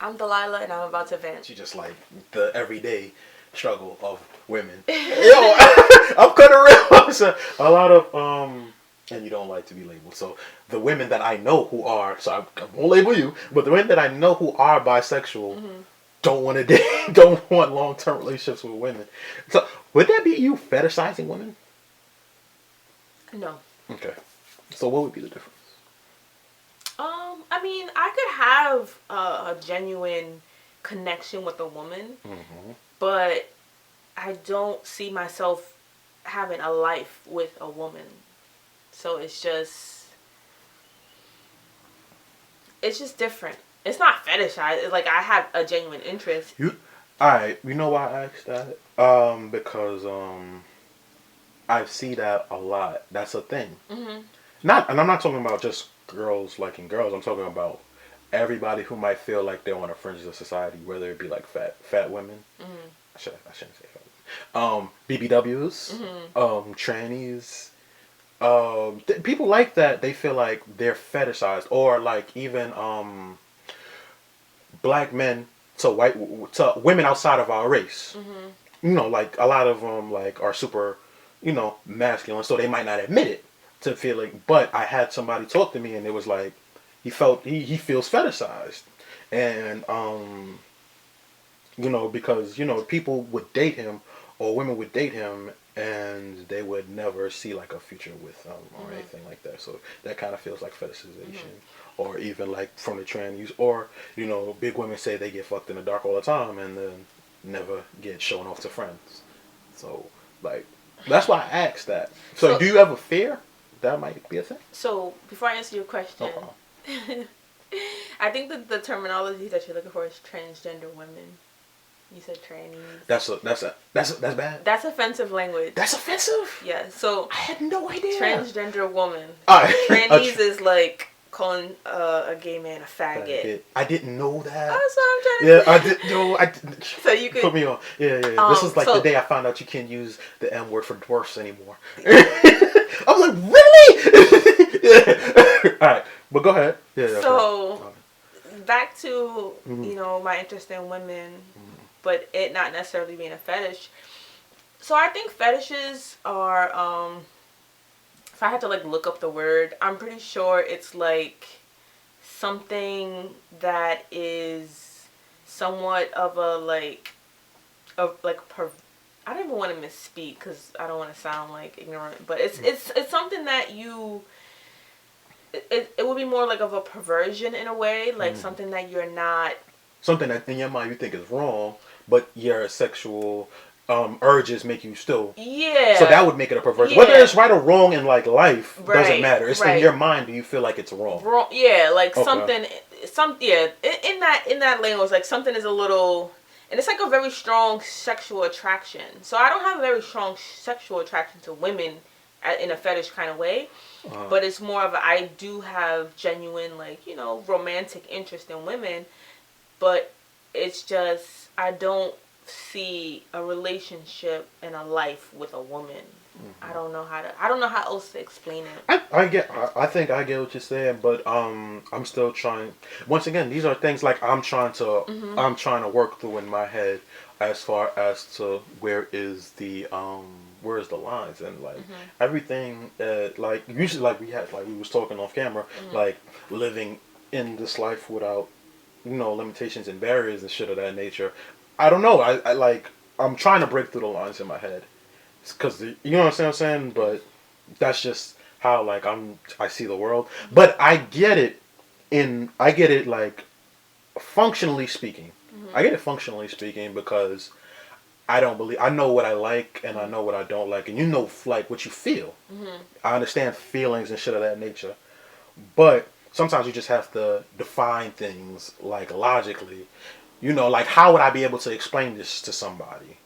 I'm Delilah, and I'm about to vent. She just like the everyday struggle of women. Yo, I'm cutting real. So a lot of and you don't like to be labeled. So the women that I know who are, so I won't label you, but the women that I know who are bisexual don't want to date, don't want long term relationships with women. So would that be you fetishizing women? No. Okay. So what would be the difference? I mean, I could have a genuine connection with a woman, but I don't see myself having a life with a woman. So it's just different. It's not fetishized. It's like I have a genuine interest. Alright, you know why I asked that? Because I see that a lot. That's a thing. And I'm not talking about just girls liking girls. I'm talking about everybody who might feel like they're on the fringes of society, whether it be like fat women. I shouldn't say fat. BBWs, trannies. People like that. They feel like they're fetishized, or like even black men to women outside of our race. You know, like a lot of them like are super, masculine, so they might not admit it to feeling. But I had somebody talk to me, and it was like he feels fetishized, and because people would date him, or women would date him, and they would never see like a future with him or anything like that. So that kind of feels like fetishization, or even like from the trannies, or big women say they get fucked in the dark all the time and then never get shown off to friends. So like that's why I asked that. So do you ever fear that might be a thing? So before I answer your question, I think that the terminology that you're looking for is transgender women. You said trannies. That's bad. That's offensive language. That's offensive? Yeah. So I had no idea. Transgender woman. Trannies is like calling a gay man a faggot. I didn't know that. That's what I'm trying to say. Yeah, I didn't know. So you could put me on. Yeah. This is like the day I found out you can't use the M word for dwarfs anymore. I was like, really? Yeah. All right, but go ahead. Yeah. So back to my interest in women, but it not necessarily being a fetish. So I think fetishes are if I had to like look up the word, I'm pretty sure it's like something that is somewhat of a I don't even want to misspeak because I don't want to sound like ignorant, but it's something that it would be more like of a perversion in a way, like something that you're not, something that in your mind you think is wrong, but your sexual urges make you still. Yeah. So that would make it a perversion. Yeah. Whether it's right or wrong in like life doesn't matter. It's in your mind. Do you feel like it's wrong? Wrong. Yeah, like something. In that language, like something is a little, and it's like a very strong sexual attraction. So I don't have a very strong sexual attraction to women in a fetish kind of way, but it's more of I do have genuine like romantic interest in women, but it's just I don't see a relationship and a life with a woman. I don't know how else to explain it. I think I get what you're saying, but I'm still trying. Once again, these are things like I'm trying to work through in my head as far as to where's the lines, and like everything like usually like we was talking off camera, like living in this life without limitations and barriers and shit of that nature. I don't know. I'm trying to break through the lines in my head, because you know what I'm saying. But that's just how like I see the world. But I get it like functionally speaking. I get it functionally speaking because I know what I like and I know what I don't like, and like what you feel. I understand feelings and shit of that nature, but sometimes you just have to define things like logically. Like how would I be able to explain this to somebody?